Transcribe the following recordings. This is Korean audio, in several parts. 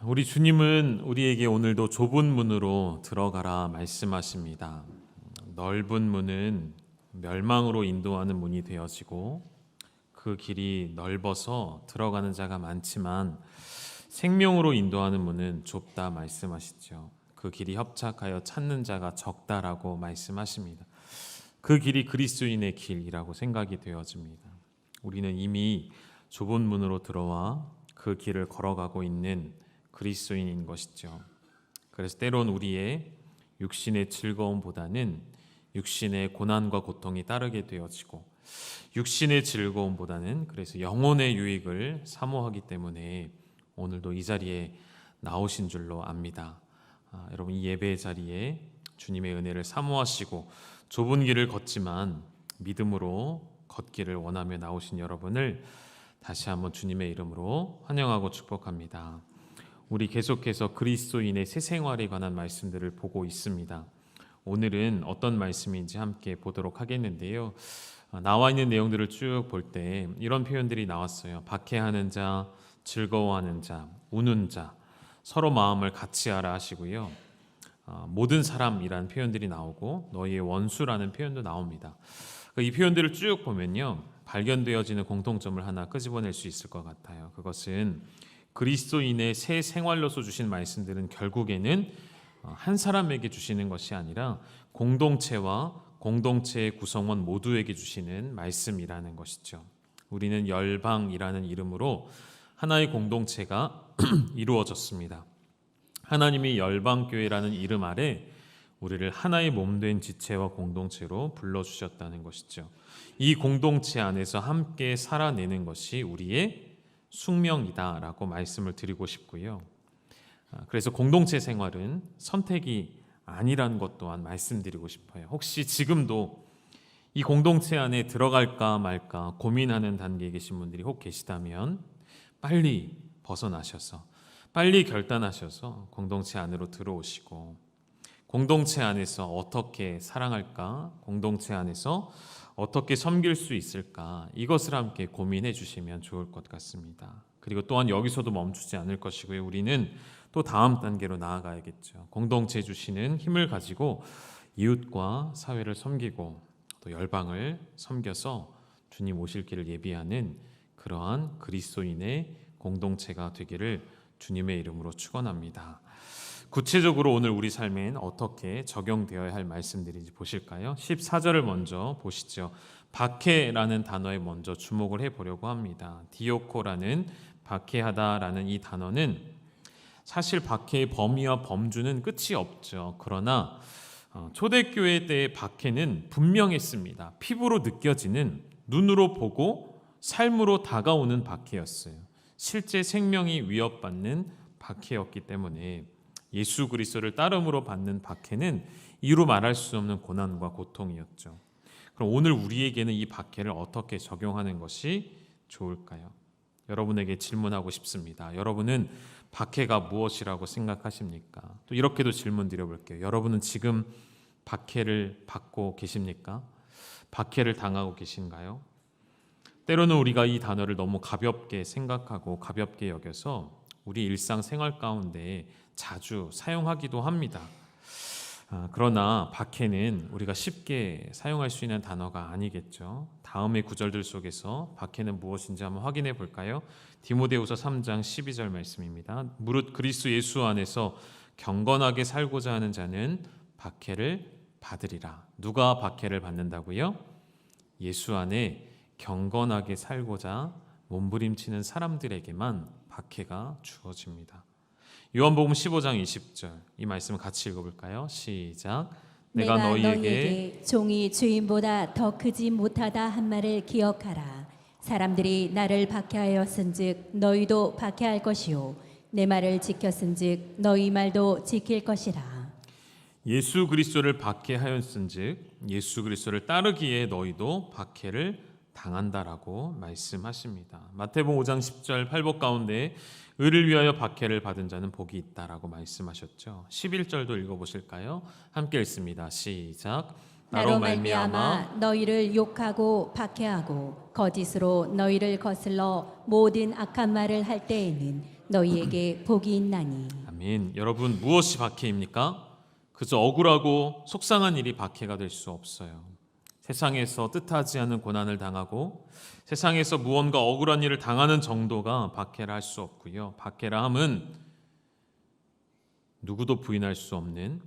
우리 주님은 우리에게 오늘도 좁은 문으로 들어가라 말씀하십니다. 넓은 문은 멸망으로 인도하는 문이 되어지고 그 길이 넓어서 들어가는 자가 많지만 생명으로 인도하는 문은 좁다 말씀하시죠. 그 길이 협착하여 찾는 자가 적다라고 말씀하십니다. 그 길이 그리스도인의 길이라고 생각이 되어집니다. 우리는 이미 좁은 문으로 들어와 그 길을 걸어가고 있는 그리스도인인 것이죠. 그래서 때론 우리의 육신의 즐거움보다는 육신의 고난과 고통이 따르게 되어지고 육신의 즐거움보다는 그래서 영혼의 유익을 사모하기 때문에 오늘도 이 자리에 나오신 줄로 압니다. 여러분 이 예배의 자리에 주님의 은혜를 사모하시고 좁은 길을 걷지만 믿음으로 걷기를 원하며 나오신 여러분을 다시 한번 주님의 이름으로 환영하고 축복합니다. 우리 계속해서 그리스도인의 새 생활에 관한 말씀들을 보고 있습니다. 오늘은 어떤 말씀인지 함께 보도록 하겠는데요. 나와 있는 내용들을 쭉 볼 때 이런 표현들이 나왔어요. 박해하는 자, 즐거워하는 자, 우는 자, 서로 마음을 같이 하라 하시고요. 모든 사람이라는 표현들이 나오고 너희의 원수라는 표현도 나옵니다. 이 표현들을 쭉 보면요, 발견되어지는 공통점을 하나 끄집어낼 수 있을 것 같아요. 그것은 그리스도인의 새 생활로서 주신 말씀들은 결국에는 한 사람에게 주시는 것이 아니라 공동체와 공동체의 구성원 모두에게 주시는 말씀이라는 것이죠. 우리는 열방이라는 이름으로 하나의 공동체가 이루어졌습니다. 하나님이 열방교회라는 이름 아래 우리를 하나의 몸된 지체와 공동체로 불러주셨다는 것이죠. 이 공동체 안에서 함께 살아내는 것이 우리의 숙명이다라고 말씀을 드리고 싶고요. 그래서 공동체 생활은 선택이 아니라는 것 또한 말씀드리고 싶어요. 혹시 지금도 이 공동체 안에 들어갈까 말까 고민하는 단계에 계신 분들이 혹 계시다면 빨리 벗어나셔서 빨리 결단하셔서 공동체 안으로 들어오시고 공동체 안에서 어떻게 사랑할까, 공동체 안에서 어떻게 섬길 수 있을까, 이것을 함께 고민해 주시면 좋을 것 같습니다. 그리고 또한 여기서도 멈추지 않을 것이고요. 우리는 또 다음 단계로 나아가야겠죠. 공동체 주시는 힘을 가지고 이웃과 사회를 섬기고 또 열방을 섬겨서 주님 오실 길을 예비하는 그러한 그리스도인의 공동체가 되기를 주님의 이름으로 축원합니다. 구체적으로 오늘 우리 삶엔 어떻게 적용되어야 할 말씀들인지 보실까요? 14절을 먼저 보시죠. 박해라는 단어에 먼저 주목을 해보려고 합니다. 디오코라는 박해하다라는 이 단어는 사실 박해의 범위와 범주는 끝이 없죠. 그러나 초대교회 때의 박해는 분명했습니다. 피부로 느껴지는, 눈으로 보고 삶으로 다가오는 박해였어요. 실제 생명이 위협받는 박해였기 때문에 예수 그리스도를 따름으로 받는 박해는 이루 말할 수 없는 고난과 고통이었죠. 그럼 오늘 우리에게는 이 박해를 어떻게 적용하는 것이 좋을까요? 여러분에게 질문하고 싶습니다. 여러분은 박해가 무엇이라고 생각하십니까? 또 이렇게도 질문 드려볼게요. 여러분은 지금 박해를 받고 계십니까? 박해를 당하고 계신가요? 때로는 우리가 이 단어를 너무 가볍게 생각하고 가볍게 여겨서 우리 일상생활 가운데 자주 사용하기도 합니다. 그러나 박해는 우리가 쉽게 사용할 수 있는 단어가 아니겠죠. 다음의 구절들 속에서 박해는 무엇인지 한번 확인해 볼까요? 디모데후서 3장 12절 말씀입니다. 무릇 그리스도 예수 안에서 경건하게 살고자 하는 자는 박해를 받으리라. 누가 박해를 받는다고요? 예수 안에 경건하게 살고자 몸부림치는 사람들에게만 박해가 주어집니다. 요한복음 15장 20절 이 말씀을 같이 읽어볼까요? 시작. 내가 너희에게 종이 주인보다 더 크지 못하다 한 말을 기억하라. 사람들이 나를 박해하였은즉 너희도 박해할 것이요 내 말을 지켰은즉 너희 말도 지킬 것이라. 예수 그리스도를 박해하였은즉 예수 그리스도를 따르기에 너희도 박해를 당한다라고 말씀하십니다. 마태복음 5장 10절 팔복 가운데 의를 위하여 박해를 받은 자는 복이 있다라고 말씀하셨죠. 11절도 읽어보실까요? 함께 읽습니다. 시작. 나로 말미암아 너희를 욕하고 박해하고 거짓으로 너희를 거슬러 모든 악한 말을 할 때에는 너희에게 복이 있나니. 아멘. 여러분, 무엇이 박해입니까? 그저 억울하고 속상한 일이 박해가 될 수 없어요. 세상에서 뜻하지 않은 고난을 당하고 세상에서 무언가 억울한 일을 당하는 정도가 박해라 할 수 없고요. 박해라 함은 누구도 부인할 수 없는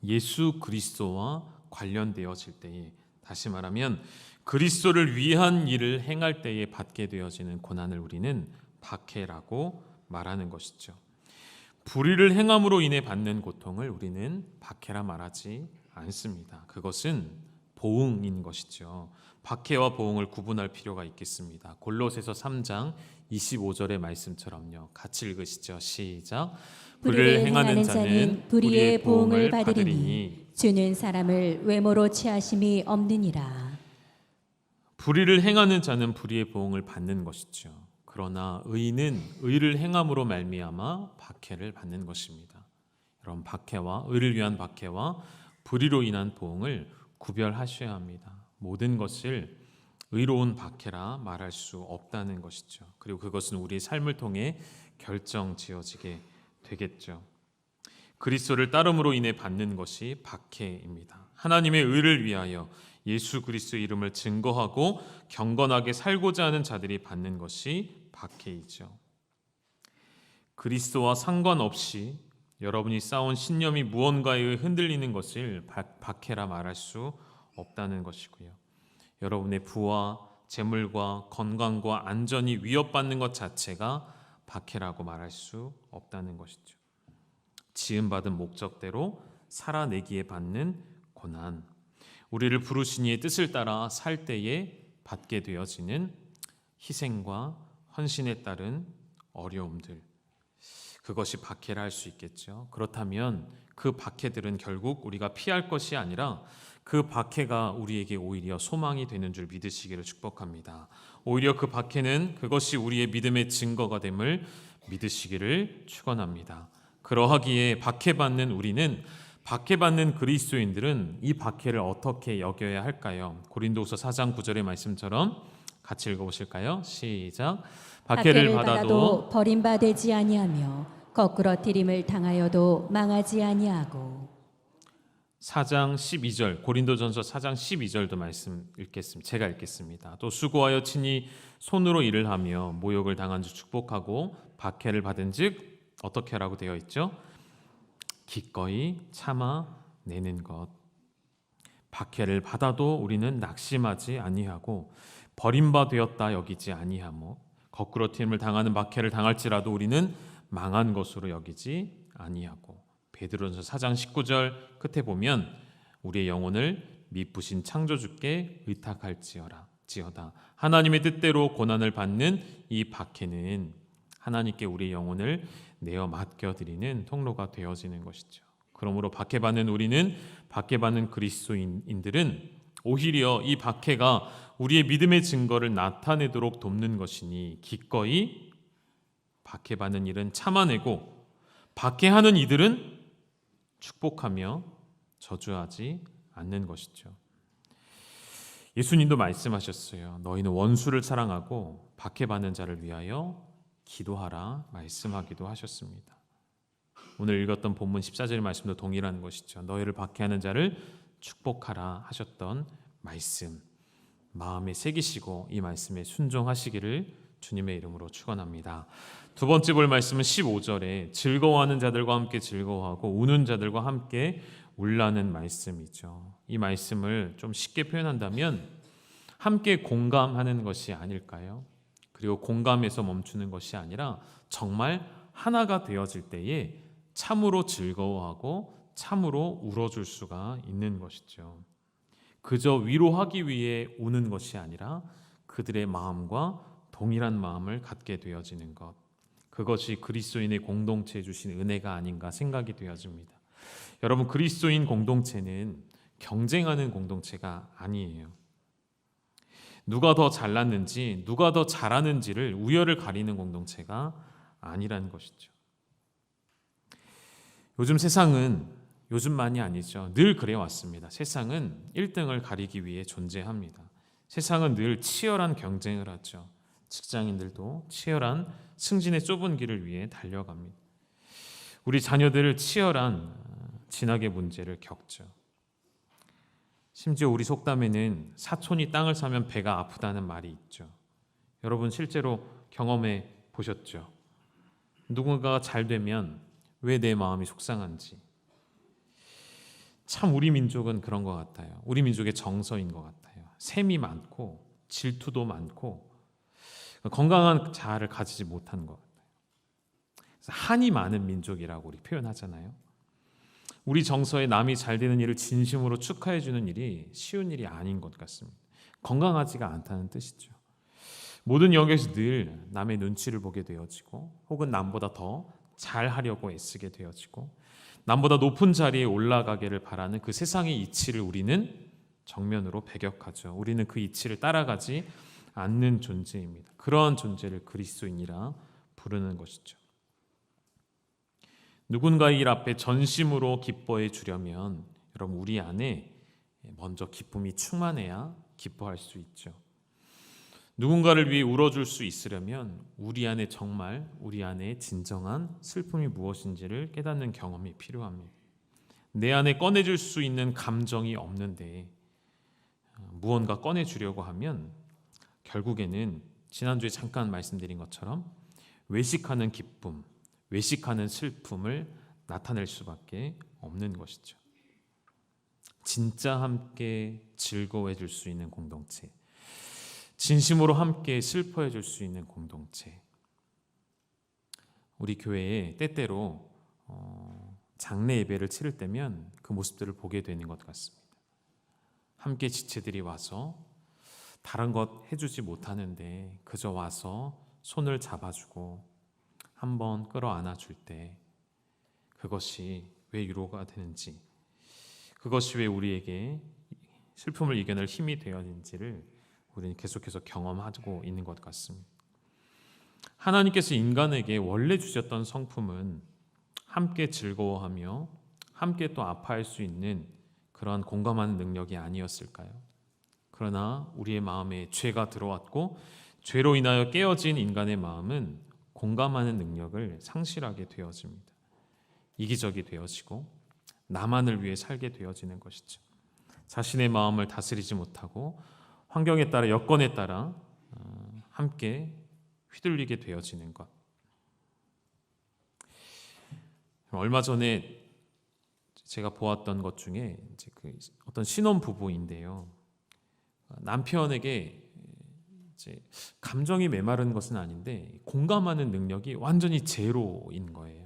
예수 그리스도와 관련되어질 때에, 다시 말하면 그리스도를 위한 일을 행할 때에 받게 되어지는 고난을 우리는 박해라고 말하는 것이죠. 불의를 행함으로 인해 받는 고통을 우리는 박해라 말하지 않습니다. 그것은 보응인 것이죠. 박해와 보응을 구분할 필요가 있겠습니다. 골로새서 3장 25절의 말씀처럼요. 같이 읽으시죠. 시작. 불의를 행하는 자는 불의의 보응을 받으리니 주는 사람을 외모로 취하심이 없느니라. 불의를 행하는 자는 불의의 보응을 받는 것이죠. 그러나 의인은 의를 행함으로 말미암아 박해를 받는 것입니다. 여러분, 박해와 의를 위한 박해와 불의로 인한 보응을 구별하셔야 합니다. 모든 것을 의로운 박해라 말할 수 없다는 것이죠. 그리고 그것은 우리의 삶을 통해 결정지어지게 되겠죠. 그리스도를 따름으로 인해 받는 것이 박해입니다. 하나님의 의를 위하여 예수 그리스도의 이름을 증거하고 경건하게 살고자 하는 자들이 받는 것이 박해이죠. 그리스도와 상관없이 여러분이 쌓은 신념이 무언가에 의해 흔들리는 것을 박해라 말할 수 없다는 것이고요. 여러분의 부와 재물과 건강과 안전이 위협받는 것 자체가 박해라고 말할 수 없다는 것이죠. 지음받은 목적대로 살아내기에 받는 고난, 우리를 부르신 이의 뜻을 따라 살 때에 받게 되어지는 희생과 헌신에 따른 어려움들, 그것이 박해라 할 수 있겠죠. 그렇다면 그 박해들은 결국 우리가 피할 것이 아니라 그 박해가 우리에게 오히려 소망이 되는 줄 믿으시기를 축복합니다. 오히려 그 박해는 그것이 우리의 믿음의 증거가 됨을 믿으시기를 축원합니다. 그러하기에 박해받는 우리는, 박해받는 그리스도인들은 이 박해를 어떻게 여겨야 할까요? 고린도후서 4장 9절의 말씀처럼 같이 읽어보실까요? 시작. 박해를 받아도 버림받지 아니하며 거꾸러뜨림을 당하여도 망하지 아니하고. 4장 12절, 고린도전서 4장 12절도 말씀 읽겠습니다. 제가 읽겠습니다. 또 수고하여 친히 손으로 일을 하며 모욕을 당한 즉 축복하고 박해를 받은 즉 어떻게 하라고 되어 있죠? 기꺼이 참아내는 것. 박해를 받아도 우리는 낙심하지 아니하고 버림받되었다 여기지 아니하며 거꾸로 튀김을 당하는 박해를 당할지라도 우리는 망한 것으로 여기지 아니하고. 베드로전서 4장 19절 끝에 보면 우리의 영혼을 미쁘신 창조주께 의탁할지어다. 하나님의 뜻대로 고난을 받는 이 박해는 하나님께 우리의 영혼을 내어 맡겨드리는 통로가 되어지는 것이죠. 그러므로 박해받는 우리는, 박해받는 그리스도인들은 오히려 이 박해가 우리의 믿음의 증거를 나타내도록 돕는 것이니 기꺼이 박해받는 일은 참아내고 박해하는 이들은 축복하며 저주하지 않는 것이죠. 예수님도 말씀하셨어요. 너희는 원수를 사랑하고 박해받는 자를 위하여 기도하라 말씀하기도 하셨습니다. 오늘 읽었던 본문 14절 말씀도 동일한 것이죠. 너희를 박해하는 자를 축복하라 하셨던 말씀, 마음에 새기시고 이 말씀에 순종하시기를 주님의 이름으로 축원합니다. 두 번째 볼 말씀은 15절에 즐거워하는 자들과 함께 즐거워하고 우는 자들과 함께 울라는 말씀이죠. 이 말씀을 좀 쉽게 표현한다면 함께 공감하는 것이 아닐까요? 그리고 공감에서 멈추는 것이 아니라 정말 하나가 되어질 때에 참으로 즐거워하고 참으로 울어줄 수가 있는 것이죠. 그저 위로하기 위해 우는 것이 아니라 그들의 마음과 동일한 마음을 갖게 되어지는 것, 그것이 그리스도인의 공동체에 주신 은혜가 아닌가 생각이 되어집니다. 여러분, 그리스도인 공동체는 경쟁하는 공동체가 아니에요. 누가 더 잘났는지, 누가 더 잘하는지를 우열을 가리는 공동체가 아니라는 것이죠. 요즘 세상은, 요즘만이 아니죠, 늘 그래왔습니다. 세상은 1등을 가리기 위해 존재합니다. 세상은 늘 치열한 경쟁을 하죠. 직장인들도 치열한 승진의 좁은 길을 위해 달려갑니다. 우리 자녀들 치열한 진학의 문제를 겪죠. 심지어 우리 속담에는 사촌이 땅을 사면 배가 아프다는 말이 있죠. 여러분 실제로 경험해 보셨죠? 누군가가 잘 되면 왜 내 마음이 속상한지. 참 우리 민족은 그런 것 같아요. 우리 민족의 정서인 것 같아요. 셈이 많고 질투도 많고 건강한 자아를 가지지 못하는 것 같아요. 그래서 한이 많은 민족이라고 우리 표현하잖아요. 우리 정서에 남이 잘 되는 일을 진심으로 축하해 주는 일이 쉬운 일이 아닌 것 같습니다. 건강하지가 않다는 뜻이죠. 모든 영역에서 늘 남의 눈치를 보게 되어지고 혹은 남보다 더 잘하려고 애쓰게 되어지고 남보다 높은 자리에 올라가기를 바라는 그 세상의 이치를 우리는 정면으로 배격하죠. 우리는 그 이치를 따라가지 않는 존재입니다. 그런 존재를 그리스도인이라 부르는 것이죠. 누군가의 일 앞에 전심으로 기뻐해 주려면 여러분 우리 안에 먼저 기쁨이 충만해야 기뻐할 수 있죠. 누군가를 위해 울어줄 수 있으려면 우리 안에 정말 우리 안에 진정한 슬픔이 무엇인지를 깨닫는 경험이 필요합니다. 내 안에 꺼내줄 수 있는 감정이 없는데 무언가 꺼내주려고 하면 결국에는 지난주에 잠깐 말씀드린 것처럼 외식하는 기쁨, 외식하는 슬픔을 나타낼 수밖에 없는 것이죠. 진짜 함께 즐거워해 줄 수 있는 공동체, 진심으로 함께 슬퍼해 줄 수 있는 공동체. 우리 교회에 때때로 장례 예배를 치를 때면 그 모습들을 보게 되는 것 같습니다. 함께 지체들이 와서 다른 것 해주지 못하는데 그저 와서 손을 잡아주고 한번 끌어안아 줄 때 그것이 왜 위로가 되는지, 그것이 왜 우리에게 슬픔을 이겨낼 힘이 되었는지를 우리는 계속해서 경험하고 있는 것 같습니다. 하나님께서 인간에게 원래 주셨던 성품은 함께 즐거워하며 함께 또 아파할 수 있는 그러한 공감하는 능력이 아니었을까요? 그러나 우리의 마음에 죄가 들어왔고 죄로 인하여 깨어진 인간의 마음은 공감하는 능력을 상실하게 되어집니다. 이기적이 되어지고 나만을 위해 살게 되어지는 것이죠. 자신의 마음을 다스리지 못하고 환경에 따라 여건에 따라 함께 휘둘리게 되어지는 것. 얼마 전에 제가 보았던 것 중에 이제 어떤 신혼 부부인데요. 남편에게 이제 감정이 메마른 것은 아닌데 공감하는 능력이 완전히 제로인 거예요.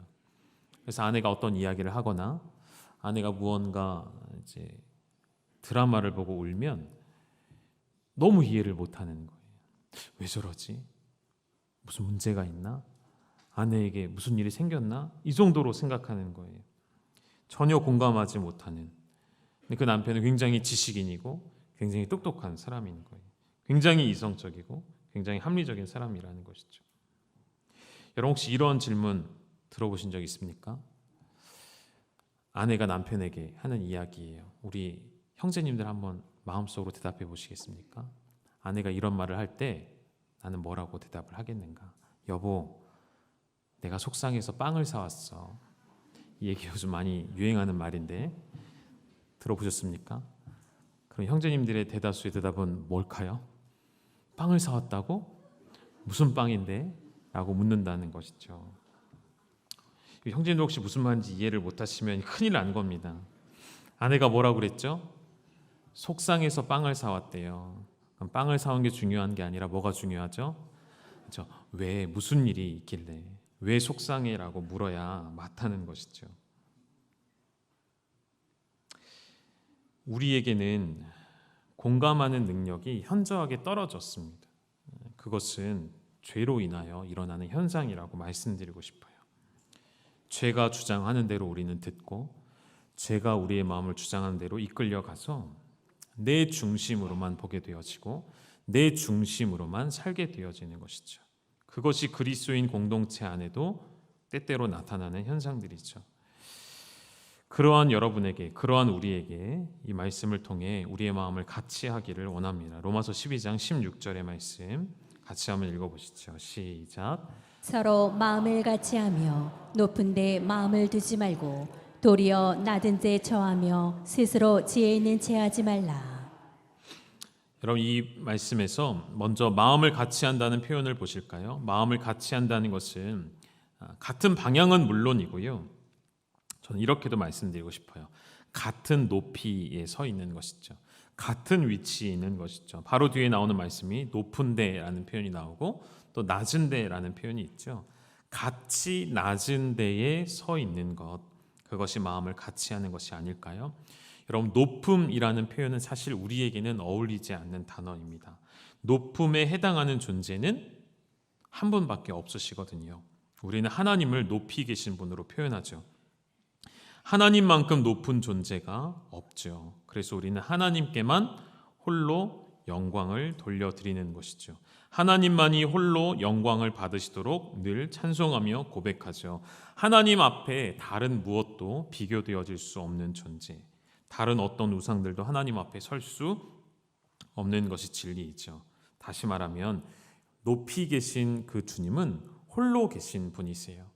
그래서 아내가 어떤 이야기를 하거나 아내가 무언가 이제 드라마를 보고 울면 너무 이해를 못하는 거예요. 왜 저러지? 무슨 문제가 있나? 아내에게 무슨 일이 생겼나? 이 정도로 생각하는 거예요. 전혀 공감하지 못하는. 근데 그 남편은 굉장히 지식인이고 굉장히 똑똑한 사람인 거예요. 굉장히 이성적이고 굉장히 합리적인 사람이라는 것이죠. 여러분 혹시 이런 질문 들어보신 적 있습니까? 아내가 남편에게 하는 이야기예요. 우리 형제님들 한번 마음속으로 대답해 보시겠습니까? 아내가 이런 말을 할 때 나는 뭐라고 대답을 하겠는가? 여보, 내가 속상해서 빵을 사왔어. 이 얘기 요즘 많이 유행하는 말인데 들어보셨습니까? 그럼 형제님들의 대다수의 대답은 뭘까요? 빵을 사왔다고? 무슨 빵인데? 라고 묻는다는 것이죠. 형제님들 혹시 무슨 말인지 이해를 못하시면 큰일 난 겁니다. 아내가 뭐라고 그랬죠? 속상해서 빵을 사왔대요. 그럼 빵을 사온 게 중요한 게 아니라 뭐가 중요하죠? 그렇죠? 왜 무슨 일이 있길래 왜 속상해라고 물어야 맞다는 것이죠. 우리에게는 공감하는 능력이 현저하게 떨어졌습니다. 그것은 죄로 인하여 일어나는 현상이라고 말씀드리고 싶어요. 죄가 주장하는 대로 우리는 듣고 죄가 우리의 마음을 주장하는 대로 이끌려가서 내 중심으로만 보게 되어지고 내 중심으로만 살게 되어지는 것이죠. 그것이 그리스도인 공동체 안에도 때때로 나타나는 현상들이죠. 그러한 여러분에게, 그러한 우리에게 이 말씀을 통해 우리의 마음을 같이 하기를 원합니다. 로마서 12장 16절의 말씀 같이 한번 읽어보시죠. 시작. 서로 마음을 같이하며 높은 데 마음을 두지 말고 도리어 낮은 데 처하며 스스로 지혜 있는 채 하지 말라. 여러분, 이 말씀에서 먼저 마음을 같이 한다는 표현을 보실까요? 마음을 같이 한다는 것은 같은 방향은 물론이고요. 저는 이렇게도 말씀드리고 싶어요. 같은 높이에 서 있는 것이죠. 같은 위치에 있는 것이죠. 바로 뒤에 나오는 말씀이 높은 데라는 표현이 나오고 또 낮은 데라는 표현이 있죠. 같이 낮은 데에 서 있는 것, 그것이 마음을 같이 하는 것이 아닐까요? 여러분, 높음이라는 표현은 사실 우리에게는 어울리지 않는 단어입니다. 높음에 해당하는 존재는 한 분밖에 없으시거든요. 우리는 하나님을 높이 계신 분으로 표현하죠. 하나님만큼 높은 존재가 없죠. 그래서 우리는 하나님께만 홀로 영광을 돌려드리는 것이죠. 하나님만이 홀로 영광을 받으시도록 늘 찬송하며 고백하죠. 하나님 앞에 다른 무엇도 비교되어질 수 없는 존재, 다른 어떤 우상들도 하나님 앞에 설 수 없는 것이 진리이죠. 다시 말하면 높이 계신 그 주님은 홀로 계신 분이세요.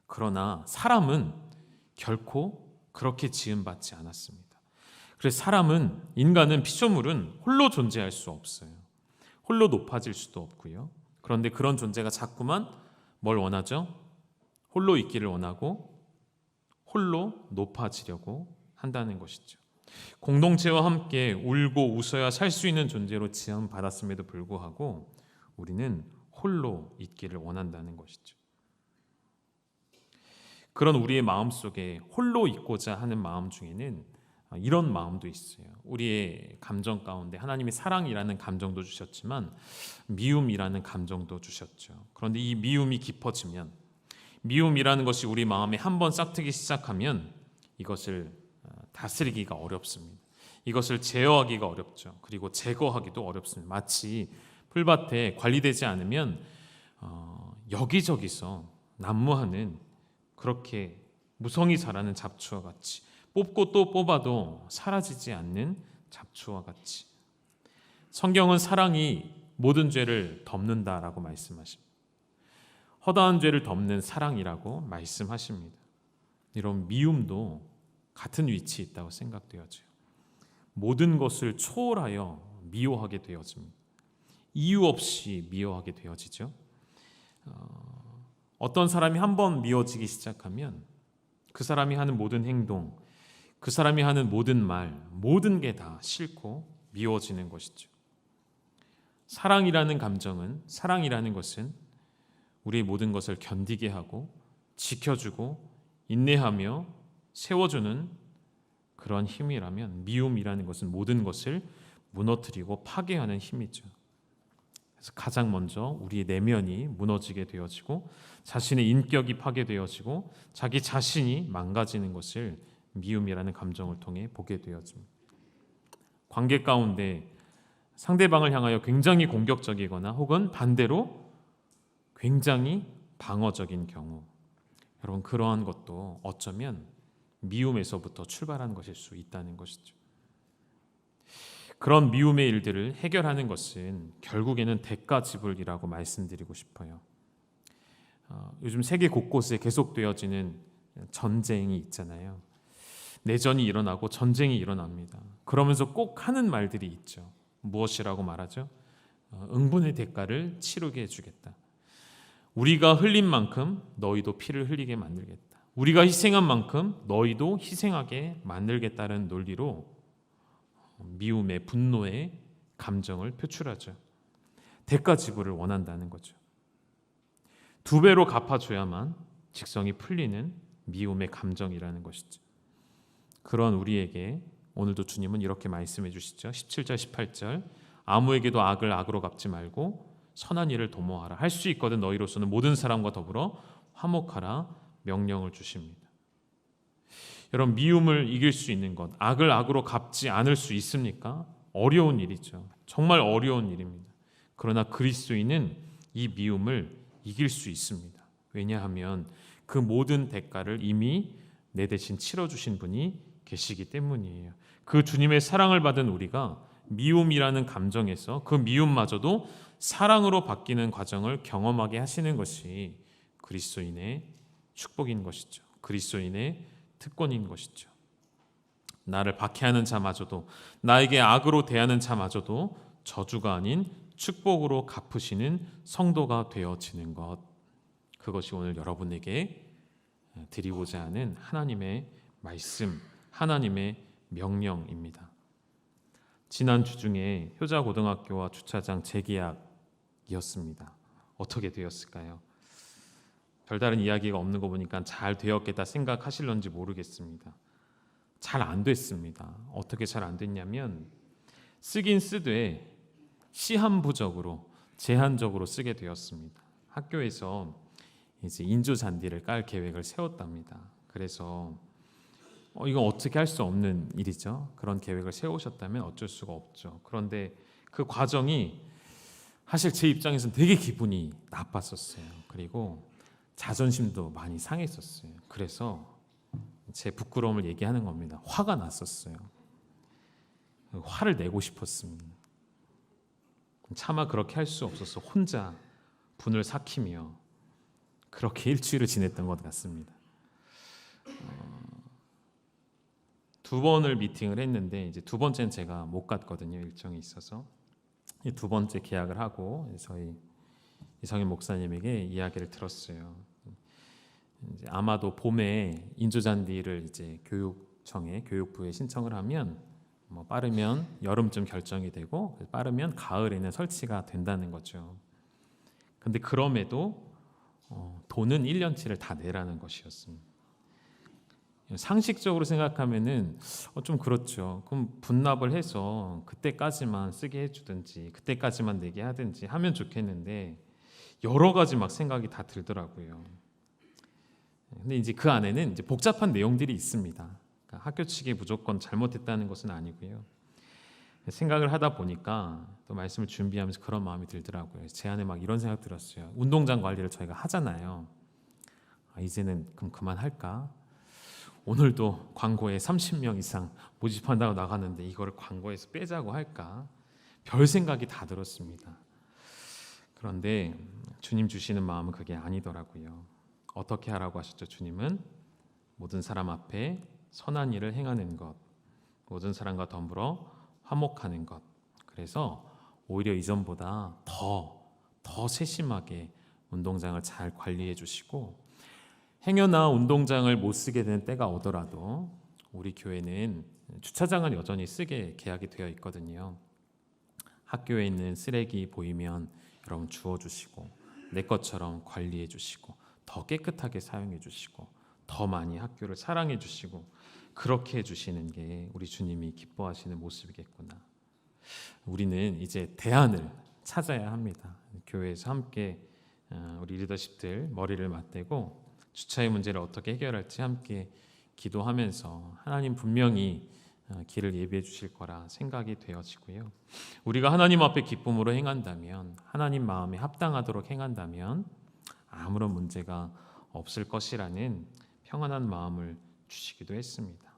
그러나 사람은 결코 그렇게 지음받지 않았습니다. 그래서 인간은 피조물은 홀로 존재할 수 없어요. 홀로 높아질 수도 없고요. 그런데 그런 존재가 자꾸만 뭘 원하죠? 홀로 있기를 원하고 홀로 높아지려고 한다는 것이죠. 공동체와 함께 울고 웃어야 살 수 있는 존재로 지음받았음에도 불구하고 우리는 홀로 있기를 원한다는 것이죠. 그런 우리의 마음속에 홀로 있고자 하는 마음 중에는 이런 마음도 있어요. 우리의 감정 가운데 하나님이 사랑이라는 감정도 주셨지만 미움이라는 감정도 주셨죠. 그런데 이 미움이 깊어지면, 미움이라는 것이 우리 마음에 한번 싹트기 시작하면 이것을 다스리기가 어렵습니다. 이것을 제어하기가 어렵죠. 그리고 제거하기도 어렵습니다. 마치 풀밭에 관리되지 않으면 여기저기서 난무하는 그렇게 무성히 자라는 잡초와 같이, 뽑고 또 뽑아도 사라지지 않는 잡초와 같이, 성경은 사랑이 모든 죄를 덮는다라고 말씀하십니다. 허다한 죄를 덮는 사랑이라고 말씀하십니다. 이런 미움도 같은 위치에 있다고 생각되어져요. 모든 것을 초월하여 미워하게 되어집니다. 이유 없이 미워하게 되어지죠. 어떤 사람이 한번 미워지기 시작하면 그 사람이 하는 모든 행동, 그 사람이 하는 모든 말, 모든 게 다 싫고 미워지는 것이죠. 사랑이라는 것은 우리의 모든 것을 견디게 하고 지켜주고 인내하며 세워주는 그런 힘이라면, 미움이라는 것은 모든 것을 무너뜨리고 파괴하는 힘이죠. 그래서 가장 먼저 우리의 내면이 무너지게 되어지고 자신의 인격이 파괴되어지고 자기 자신이 망가지는 것을 미움이라는 감정을 통해 보게 되어집니다. 관계 가운데 상대방을 향하여 굉장히 공격적이거나 혹은 반대로 굉장히 방어적인 경우, 여러분, 그러한 것도 어쩌면 미움에서부터 출발한 것일 수 있다는 것이죠. 그런 미움의 일들을 해결하는 것은 결국에는 대가 지불이라고 말씀드리고 싶어요. 요즘 세계 곳곳에 계속되어지는 전쟁이 있잖아요. 내전이 일어나고 전쟁이 일어납니다. 그러면서 꼭 하는 말들이 있죠. 무엇이라고 말하죠? 응분의 대가를 치르게 해주겠다. 우리가 흘린 만큼 너희도 피를 흘리게 만들겠다. 우리가 희생한 만큼 너희도 희생하게 만들겠다는 논리로 미움의, 분노의 감정을 표출하죠. 대가 지불을 원한다는 거죠. 2배로 갚아줘야만 직성이 풀리는 미움의 감정이라는 것이죠. 그런 우리에게 오늘도 주님은 이렇게 말씀해 주시죠. 17절 18절, 아무에게도 악을 악으로 갚지 말고 선한 일을 도모하라. 할 수 있거든 너희로서는 모든 사람과 더불어 화목하라 명령을 주십니다. 여러분, 미움을 이길 수 있는 것, 악을 악으로 갚지 않을 수 있습니까? 어려운 일이죠. 정말 어려운 일입니다. 그러나 그리스도인은 이 미움을 이길 수 있습니다. 왜냐하면 그 모든 대가를 이미 내 대신 치러주신 분이 계시기 때문이에요. 그 주님의 사랑을 받은 우리가 미움이라는 감정에서 그 미움마저도 사랑으로 바뀌는 과정을 경험하게 하시는 것이 그리스도인의 축복인 것이죠. 그리스도인의 특권인 것이죠. 나를 박해하는 자마저도, 나에게 악으로 대하는 자마저도 저주가 아닌 축복으로 갚으시는 성도가 되어지는 것, 그것이 오늘 여러분에게 드리고자 하는 하나님의 말씀, 하나님의 명령입니다. 지난 주 중에 효자고등학교와 주차장 재계약이었습니다. 어떻게 되었을까요? 별다른 이야기가 없는 거 보니까 잘 되었겠다 생각하실런지 모르겠습니다. 잘 안 됐습니다. 어떻게 잘 안 됐냐면 쓰긴 쓰되 시한부적으로 제한적으로 쓰게 되었습니다. 학교에서 이제 인조 잔디를 깔 계획을 세웠답니다. 그래서 이건 어떻게 할 수 없는 일이죠. 그런 계획을 세우셨다면 어쩔 수가 없죠. 그런데 그 과정이 사실 제 입장에서는 되게 기분이 나빴었어요. 그리고 자존심도 많이 상했었어요. 그래서 제 부끄러움을 얘기하는 겁니다. 화가 났었어요. 화를 내고 싶었습니다. 차마 그렇게 할 수 없어서 혼자 분을 삭히며 그렇게 일주일을 지냈던 것 같습니다. 두 번을 미팅을 했는데 이제 두 번째는 제가 못 갔거든요. 일정이 있어서. 두 번째 계약을 하고 저희 이성인 목사님에게 이야기를 들었어요. 이제 아마도 봄에 인조잔디를 이제 교육청에 교육부에 신청을 하면 빠르면 여름쯤 결정이 되고 빠르면 가을에는 설치가 된다는 거죠. 근데 그럼에도 돈은 1년치를 다 내라는 것이었습니다. 상식적으로 생각하면은 좀 그렇죠. 그럼 분납을 해서 그때까지만 쓰게 해주든지 그때까지만 내게 하든지 하면 좋겠는데 여러 가지 막 생각이 다 들더라고요. 근데 이제 그 안에는 이제 복잡한 내용들이 있습니다. 그러니까 학교 측이 무조건 잘못했다는 것은 아니고요. 생각을 하다 보니까 또 말씀을 준비하면서 그런 마음이 들더라고요. 제 안에 막 이런 생각 들었어요. 운동장 관리를 저희가 하잖아요. 이제는 그럼 그만할까? 오늘도 광고에 30명 이상 모집한다고 나갔는데 이거를 광고에서 빼자고 할까? 별 생각이 다 들었습니다. 그런데 주님 주시는 마음은 그게 아니더라고요. 어떻게 하라고 하셨죠? 주님은 모든 사람 앞에 선한 일을 행하는 것, 모든 사람과 더불어 화목하는 것. 그래서 오히려 이전보다 더 세심하게 운동장을 잘 관리해 주시고 행여나 운동장을 못 쓰게 되는 때가 오더라도 우리 교회는 주차장은 여전히 쓰게 계약이 되어 있거든요. 학교에 있는 쓰레기 보이면 여러분 주워주시고 내 것처럼 관리해 주시고 더 깨끗하게 사용해 주시고 더 많이 학교를 사랑해 주시고 그렇게 해주시는 게 우리 주님이 기뻐하시는 모습이겠구나. 우리는 이제 대안을 찾아야 합니다. 교회에서 함께 우리 리더십들 머리를 맞대고 주차의 문제를 어떻게 해결할지 함께 기도하면서 하나님 분명히 길을 예비해 주실 거라 생각이 되어지고요. 우리가 하나님 앞에 기쁨으로 행한다면, 하나님 마음에 합당하도록 행한다면 아무런 문제가 없을 것이라는 평안한 마음을 주시기도 했습니다.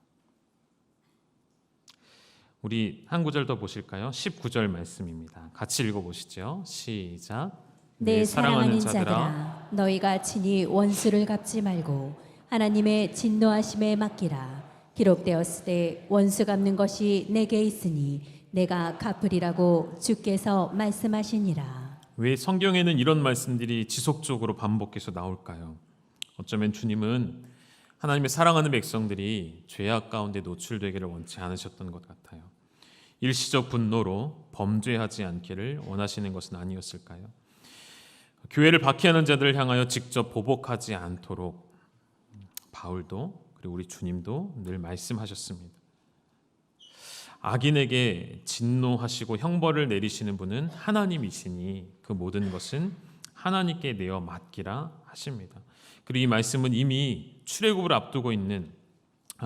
우리 한 구절 더 보실까요? 19절 말씀입니다. 같이 읽어보시죠. 시작. 내 사랑하는 자들아, 너희가 친히 원수를 갚지 말고 하나님의 진노하심에 맡기라. 기록되었으되 원수 갚는 것이 내게 있으니 내가 갚으리라고 주께서 말씀하시니라. 왜 성경에는 이런 말씀들이 지속적으로 반복해서 나올까요? 어쩌면 주님은 하나님의 사랑하는 백성들이 죄악 가운데 노출되기를 원치 않으셨던 것 같아요. 일시적 분노로 범죄하지 않기를 원하시는 것은 아니었을까요? 교회를 박해하는 자들을 향하여 직접 보복하지 않도록 바울도 그리고 우리 주님도 늘 말씀하셨습니다. 악인에게 진노하시고 형벌을 내리시는 분은 하나님이시니 그 모든 것은 하나님께 내어 맡기라 하십니다. 그리고 이 말씀은 이미 출애굽을 앞두고 있는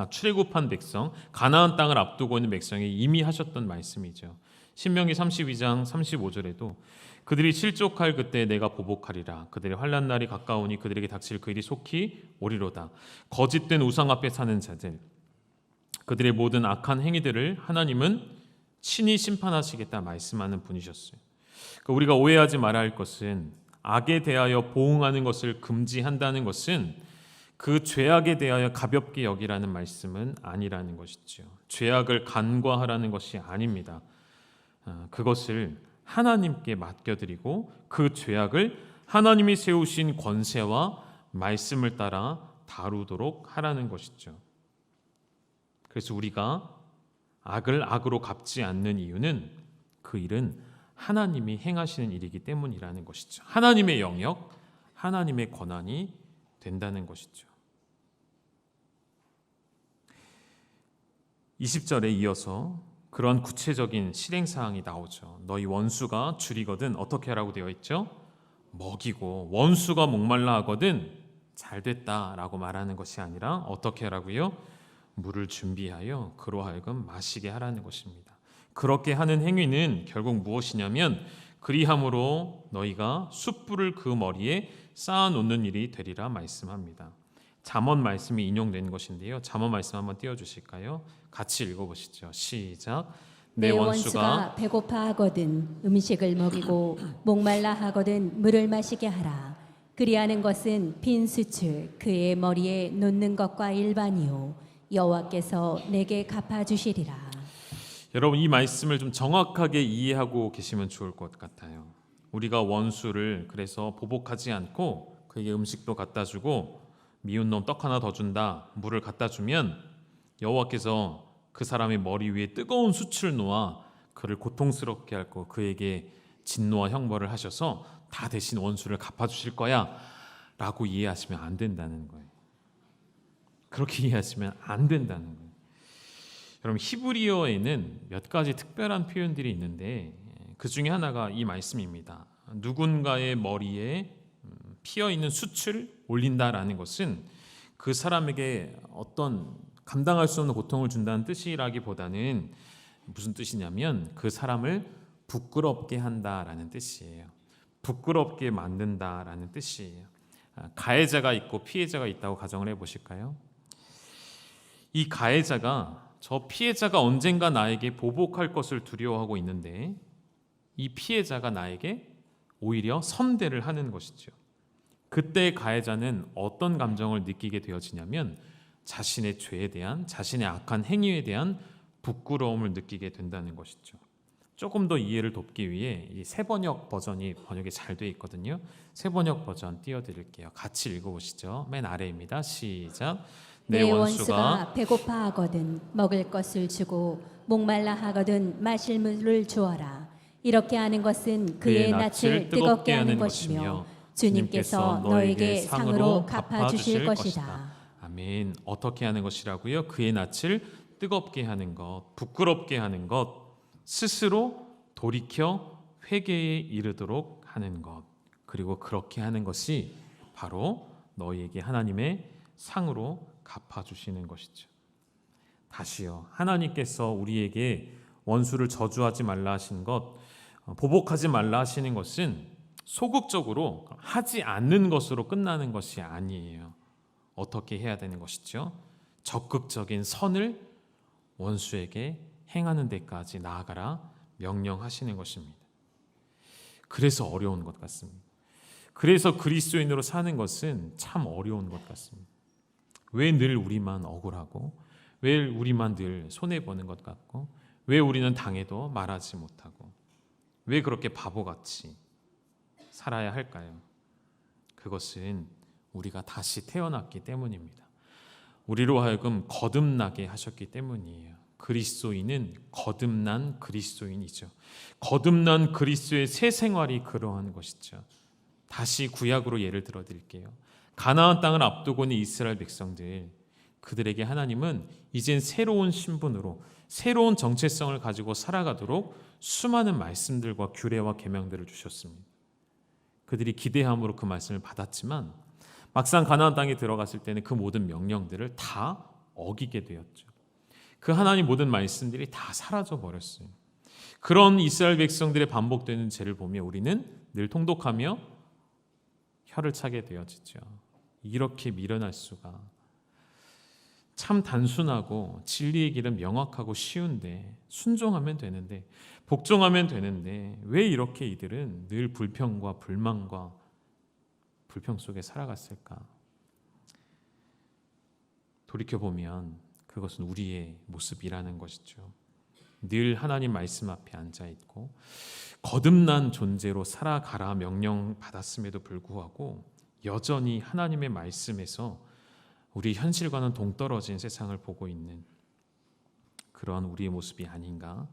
출애굽한 백성, 가나안 땅을 앞두고 있는 백성이 이미 하셨던 말씀이죠. 신명기 32장 35절에도 그들이 실족할 그때 내가 보복하리라. 그들의 환난 날이 가까우니 그들에게 닥칠 그 일이 속히 오리로다. 거짓된 우상 앞에 사는 자들, 그들의 모든 악한 행위들을 하나님은 친히 심판하시겠다 말씀하는 분이셨어요. 우리가 오해하지 말아야 할 것은 악에 대하여 보응하는 것을 금지한다는 것은 그 죄악에 대하여 가볍게 여기라는 말씀은 아니라는 것이죠. 죄악을 간과하라는 것이 아닙니다. 그것을 하나님께 맡겨드리고 그 죄악을 하나님이 세우신 권세와 말씀을 따라 다루도록 하라는 것이죠. 그래서 우리가 악을 악으로 갚지 않는 이유는 그 일은 하나님이 행하시는 일이기 때문이라는 것이죠. 하나님의 영역, 하나님의 권한이 된다는 것이죠. 20절에 이어서 그런 구체적인 실행사항이 나오죠. 너희 원수가 줄이거든 어떻게 하라고 되어 있죠? 먹이고, 원수가 목말라 하거든 잘 됐다라고 말하는 것이 아니라 어떻게 하라고요? 물을 준비하여 그로 하여금 마시게 하라는 것입니다. 그렇게 하는 행위는 결국 무엇이냐면 그리함으로 너희가 숯불을 그 머리에 쌓아놓는 일이 되리라 말씀합니다. 잠언 말씀이 인용된 것인데요. 잠언 말씀 한번 띄워주실까요? 같이 읽어보시죠. 시작. 내 원수가 배고파 하거든 음식을 먹이고 목말라 하거든 물을 마시게 하라. 그리하는 것은 빈 숯을 그의 머리에 놓는 것과 일반이요 여호와께서 내게 갚아주시리라. 여러분, 이 말씀을 좀 정확하게 이해하고 계시면 좋을 것 같아요. 우리가 원수를 그래서 보복하지 않고 그에게 음식도 갖다 주고 미운 놈 떡 하나 더 준다, 물을 갖다 주면 여호와께서 그 사람의 머리 위에 뜨거운 숯을 놓아 그를 고통스럽게 하고 그에게 진노와 형벌을 하셔서 다 대신 원수를 갚아주실 거야 라고 이해하시면 안 된다는 거예요. 그렇게 이해하시면 안 된다는 거예요. 여러분, 히브리어에는 몇 가지 특별한 표현들이 있는데 그 중에 하나가 이 말씀입니다. 누군가의 머리에 피어있는 숯을 올린다라는 것은 그 사람에게 어떤 감당할 수 없는 고통을 준다는 뜻이라기보다는 무슨 뜻이냐면 그 사람을 부끄럽게 한다라는 뜻이에요. 부끄럽게 만든다라는 뜻이에요. 가해자가 있고 피해자가 있다고 가정을 해보실까요? 이 가해자가 저 피해자가 언젠가 나에게 보복할 것을 두려워하고 있는데 이 피해자가 나에게 오히려 선대를 하는 것이죠. 그때 가해자는 어떤 감정을 느끼게 되어지냐면 자신의 죄에 대한, 자신의 악한 행위에 대한 부끄러움을 느끼게 된다는 것이죠. 조금 더 이해를 돕기 위해 이 새번역 버전이 번역이 잘 돼 있거든요. 새번역 버전 띄워드릴게요. 같이 읽어보시죠. 맨 아래입니다. 시작. 내 원수가 배고파 하거든 먹을 것을 주고 목말라 하거든 마실 물을 주어라. 이렇게 하는 것은 그의 낯을 뜨겁게 하는 것이며 주님께서 너에게 상으로 갚아주실 것이다. 아멘. 어떻게 하는 것이라고요? 그의 낯을 뜨겁게 하는 것, 부끄럽게 하는 것, 스스로 돌이켜 회개에 이르도록 하는 것, 그리고 그렇게 하는 것이 바로 너희에게 하나님의 상으로 갚아주시는 것이죠. 다시요, 하나님께서 우리에게 원수를 저주하지 말라 하신 것, 보복하지 말라 하시는 것은 소극적으로 하지 않는 것으로 끝나는 것이 아니에요. 어떻게 해야 되는 것이죠? 적극적인 선을 원수에게 행하는 데까지 나아가라 명령하시는 것입니다. 그래서 어려운 것 같습니다. 그래서 그리스도인으로 사는 것은 참 어려운 것 같습니다. 왜 늘 우리만 억울하고, 왜 우리만 늘 손해보는 것 같고, 왜 우리는 당해도 말하지 못하고, 왜 그렇게 바보같이 살아야 할까요? 그것은 우리가 다시 태어났기 때문입니다. 우리로 하여금 거듭나게 하셨기 때문이에요. 그리스도인은 거듭난 그리스도인이죠. 거듭난 그리스도의 새 생활이 그러한 것이죠. 다시 구약으로 예를 들어 드릴게요. 가나안 땅을 앞두고 있는 이스라엘 백성들, 그들에게 하나님은 이젠 새로운 신분으로 새로운 정체성을 가지고 살아가도록 수많은 말씀들과 규례와 계명들을 주셨습니다. 그들이 기대함으로 그 말씀을 받았지만 막상 가나안 땅에 들어갔을 때는 그 모든 명령들을 다 어기게 되었죠. 그 하나님 모든 말씀들이 다 사라져 버렸어요. 그런 이스라엘 백성들의 반복되는 죄를 보며 우리는 늘 통독하며 혀를 차게 되어지죠. 이렇게 미련할 수가. 참 단순하고 진리의 길은 명확하고 쉬운데 순종하면 되는데 복종하면 되는데 왜 이렇게 이들은 늘 불평과 불만과 불평 속에 살아갔을까? 돌이켜보면 그것은 우리의 모습이라는 것이죠. 늘 하나님 말씀 앞에 앉아있고 거듭난 존재로 살아가라 명령 받았음에도 불구하고 여전히 하나님의 말씀에서 우리 현실과는 동떨어진 세상을 보고 있는 그러한 우리의 모습이 아닌가,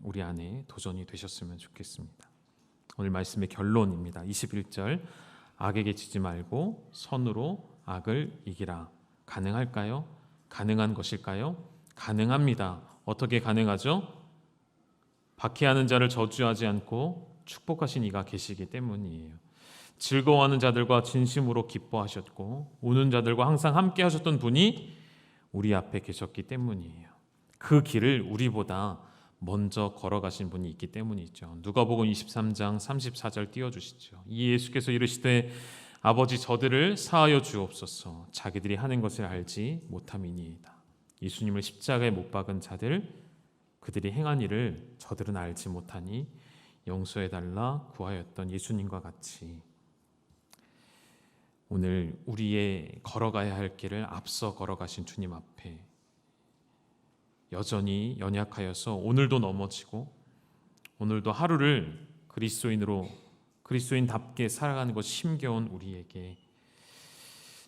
우리 안에 도전이 되셨으면 좋겠습니다. 오늘 말씀의 결론입니다. 21절, 악에게 지지 말고 선으로 악을 이기라. 가능할까요? 가능한 것일까요? 가능합니다. 어떻게 가능하죠? 박해하는 자를 저주하지 않고 축복하신 이가 계시기 때문이에요. 즐거워하는 자들과 진심으로 기뻐하셨고 우는 자들과 항상 함께 하셨던 분이 우리 앞에 계셨기 때문이에요. 그 길을 우리보다 먼저 걸어가신 분이 있기 때문이죠. 누가복음 23장 34절 띄워주시죠. 이 예수께서 이르시되 아버지 저들을 사하여 주옵소서. 자기들이 하는 것을 알지 못함이니이다. 예수님을 십자가에 못 박은 자들, 그들이 행한 일을 저들은 알지 못하니 용서해달라 구하였던 예수님과 같이 오늘 우리의 걸어가야 할 길을 앞서 걸어가신 주님 앞에 여전히 연약하여서 오늘도 넘어지고 오늘도 하루를 그리스도인답게 살아가는 것이 힘겨운 우리에게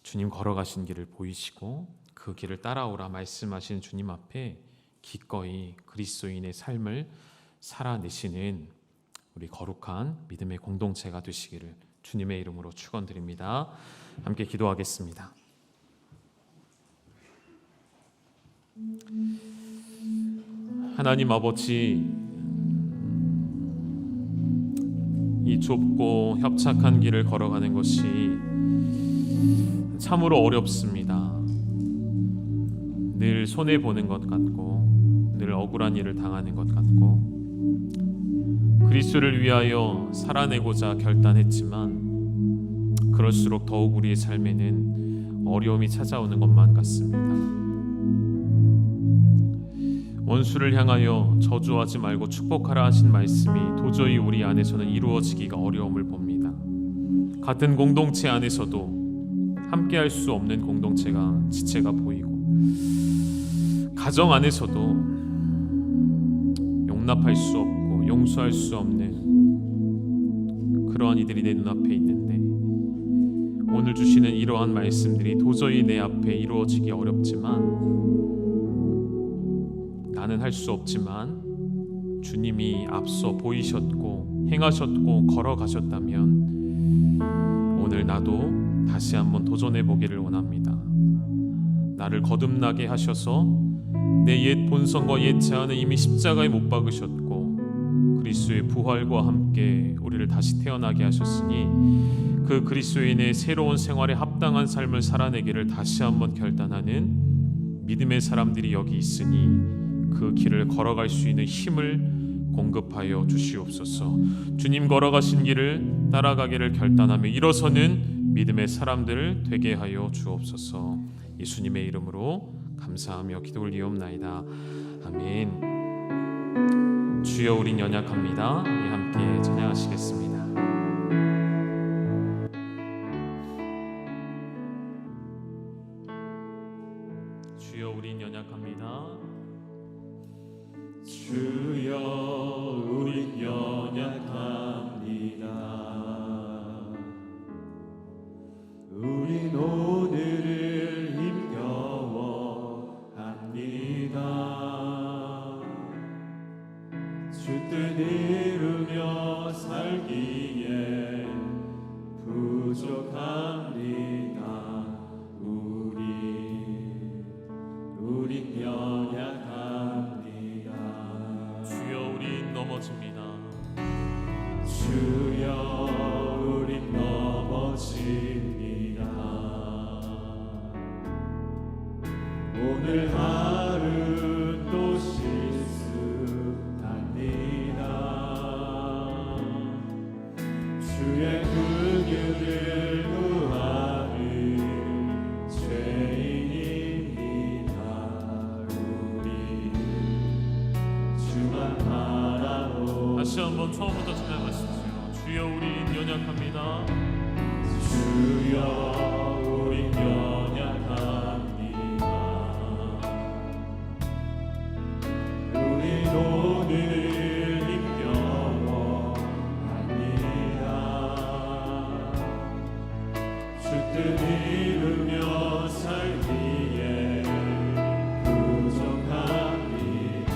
주님 걸어가신 길을 보이시고 그 길을 따라오라 말씀하신 주님 앞에 기꺼이 그리스도인의 삶을 살아내시는 우리 거룩한 믿음의 공동체가 되시기를 주님의 이름으로 축원드립니다. 함께 기도하겠습니다. 하나님 아버지, 이 좁고 협착한 길을 걸어가는 것이 참으로 어렵습니다. 늘 손해보는 것 같고 늘 억울한 일을 당하는 것 같고 그리스도를 위하여 살아내고자 결단했지만 그럴수록 더욱 우리의 삶에는 어려움이 찾아오는 것만 같습니다. 원수를 향하여 저주하지 말고 축복하라 하신 말씀이 도저히 우리 안에서는 이루어지기가 어려움을 봅니다. 같은 공동체 안에서도 함께할 수 없는 공동체가 지체가 보이고 가정 안에서도 용납할 수 없고 용서할 수 없는 그러한 이들이 내 눈앞에 있는데 오늘 주시는 이러한 말씀들이 도저히 내 앞에 이루어지기 어렵지만 나는 할 수 없지만 주님이 앞서 보이셨고 행하셨고 걸어가셨다면 오늘 나도 다시 한번 도전해 보기를 원합니다. 나를 거듭나게 하셔서 내 옛 본성과 옛 자아는 이미 십자가에 못 박으셨고 그리스도의 부활과 함께 우리를 다시 태어나게 하셨으니 그 그리스도인의 새로운 생활에 합당한 삶을 살아내기를 다시 한번 결단하는 믿음의 사람들이 여기 있으니 그 길을 걸어갈 수 있는 힘을 공급하여 주시옵소서. 주님 걸어가신 길을 따라가기를 결단하며 일어서는 믿음의 사람들을 되게 하여 주옵소서. 예수님의 이름으로 감사하며 기도 올리옵나이다. 아멘. 주여 우린 연약합니다. 우리 함께 찬양하시겠습니다. 주여 우린 연약합니다. 주여 우린 연약합니다. 우린 오늘을 힘겨워합니다. 주 뜻 이루며 살기에 부족합니다. 우린 연약합니다. 주여 우린 넘어집니다. 주여 우린 넘어집니다. 오늘 하루 또 실수합니다. 주의 긍휼을 구하는 죄인입니다. 한번 처음부터 찬양하십시오. 주여 우린 연약합니다. 주여 우린 연약합니다. 우린 오늘 힘겨워합니다. 주 뜻 이루며 살기에 부족합니다.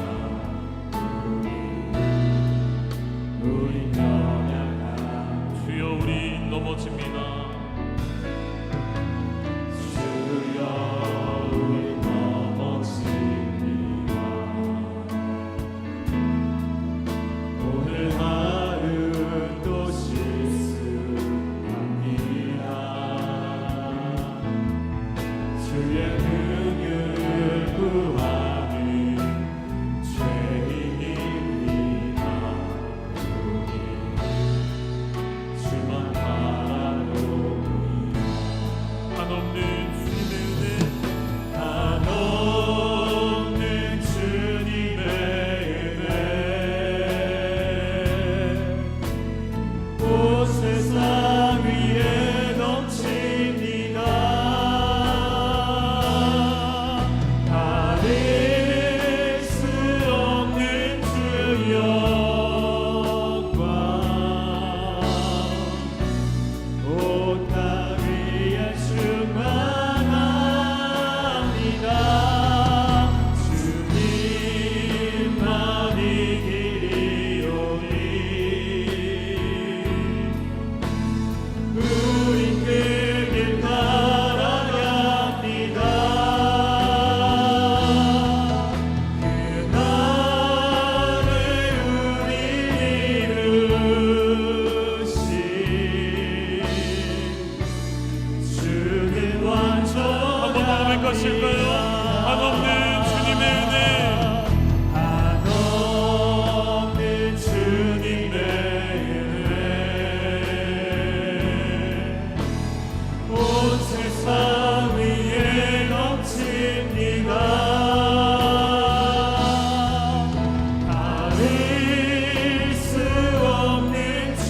우린 연약합니다. 주여 우린 넘어집니다. 주여 우린 넘어집니다. 오늘 하루 또 실수합니다. 주의 능을 구하는 죄인입니다. 우리 주만 바라봅니다. 한없는 주님의 은혜, 한없는 주님의 은혜 온 세상 위에 넘칩니다. 가릴 수 없는 주 영광 온 땅 위에 충만합니다. 주님만이 길이오니 우린 그 길 따라갑니다. 그날에 우리 이루신 주는 한번 더 고백하실까요? 한없는 주님의 은혜, 한없는 주님의 은혜 온 세상 위에 넘칩니다. 가릴 수 없는 주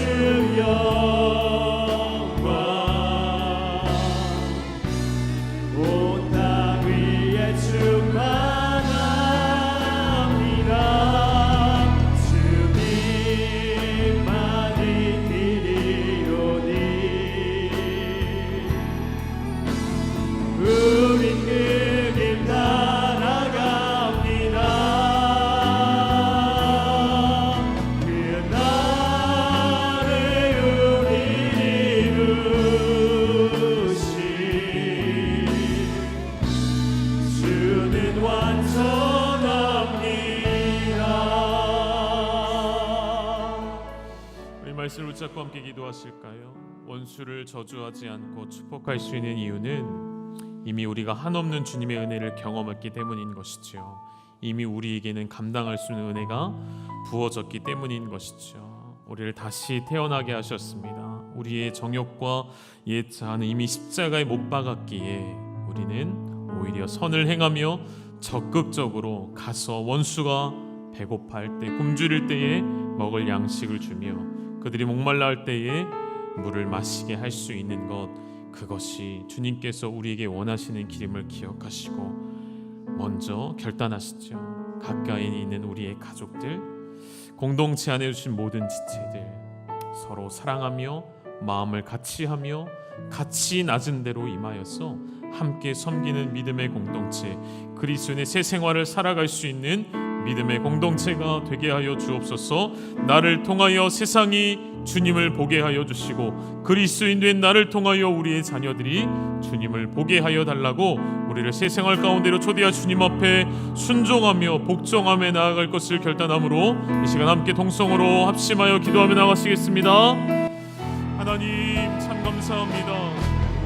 영광 온 땅 위에 충만합니다. 주님만이 길이오니 우린 그 길 따라갑니다. 그날에 우리 이루신 주는 완전합니다. 우리 말씀을 붙잡고 함께 기도하실까요? 원수를 저주하지 않고 축복할 수 있는 이유는 이미 우리가 한없는 주님의 은혜를 경험했기 때문인 것이죠. 이미 우리에게는 감당할 수 있는 은혜가 부어졌기 때문인 것이죠. 우리를 다시 태어나게 하셨습니다. 우리의 정욕과 옛 자아는 이미 십자가에 못 박았기에 우리는 오히려 선을 행하며 적극적으로 가서 원수가 배고파할 때, 굶주릴 때에 먹을 양식을 주며 그들이 목말라 할 때에 물을 마시게 할 수 있는 것, 그것이 주님께서 우리에게 원하시는 길임을 기억하시고 먼저 결단하시죠. 가까이 있는 우리의 가족들, 공동체 안에 주신 모든 지체들 서로 사랑하며 마음을 같이 하며 같이 낮은 대로 임하여서 함께 섬기는 믿음의 공동체, 그리스도인의 새 생활을 살아갈 수 있는 믿음의 공동체가 되게 하여 주옵소서. 나를 통하여 세상이 주님을 보게 하여 주시고 그리스도인 된 나를 통하여 우리의 자녀들이 주님을 보게 하여 달라고 우리를 새 생활 가운데로 초대하 주님 앞에 순종하며 복종하며 나아갈 것을 결단함으로 이 시간 함께 동성으로 합심하여 기도하며 나가시겠습니다. 하나님 참 감사합니다.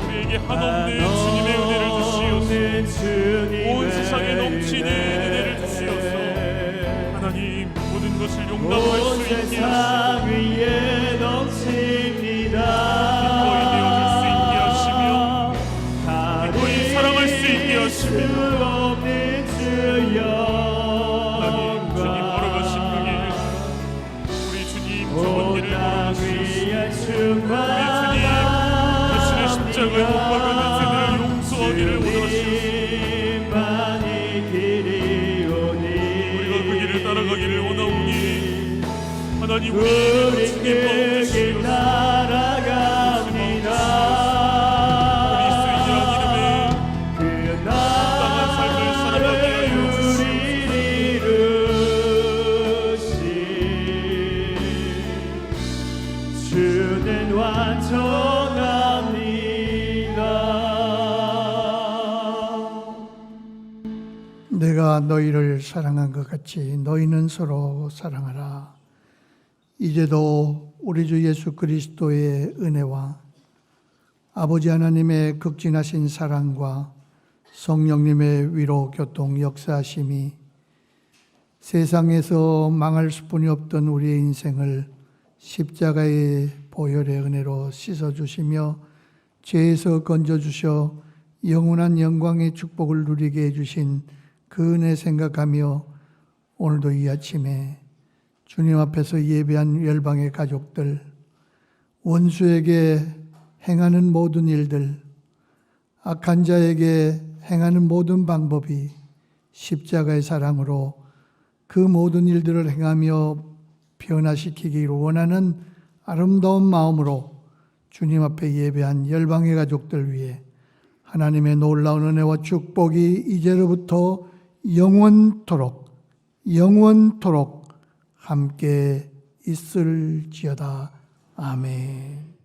우리에게 한없는 주님의 은혜를 주시옵소서. 온 세상에 넘치는 은혜를 주시옵소서. 하나님 모든 것을 용납할 수 있게 하시고 위에 넘칩니다. 기꺼이 되어줄 수 있게 하시며 기꺼이 사랑할 수 있게 하시며 하나님 주님 걸어가신 그 길, 우리 주님 주님만이 길이오니 우리가 그 길을 따라가기를 원하오니 하나님 우리 우리에게 그 주님 길 마음주시옵소서. 따라갑니다. 그리스도인이란 이름에 그 땅한 삶을 살아가게 하여 우리를 이루신 주는 완전합니다. 내가 너희를 사랑한 것 같이 너희는 서로 사랑하라. 이제도 우리 주 예수 그리스도의 은혜와 아버지 하나님의 극진하신 사랑과 성령님의 위로 교통 역사하심이 세상에서 망할 수뿐이 없던 우리의 인생을 십자가의 보혈의 은혜로 씻어주시며 죄에서 건져주셔 영원한 영광의 축복을 누리게 해주신 그 은혜 생각하며 오늘도 이 아침에 주님 앞에서 예배한 열방의 가족들, 원수에게 행하는 모든 일들, 악한 자에게 행하는 모든 방법이 십자가의 사랑으로 그 모든 일들을 행하며 변화시키기를 원하는 아름다운 마음으로 주님 앞에 예배한 열방의 가족들 위해 하나님의 놀라운 은혜와 축복이 이제로부터 영원토록 함께 있을지어다. 아멘.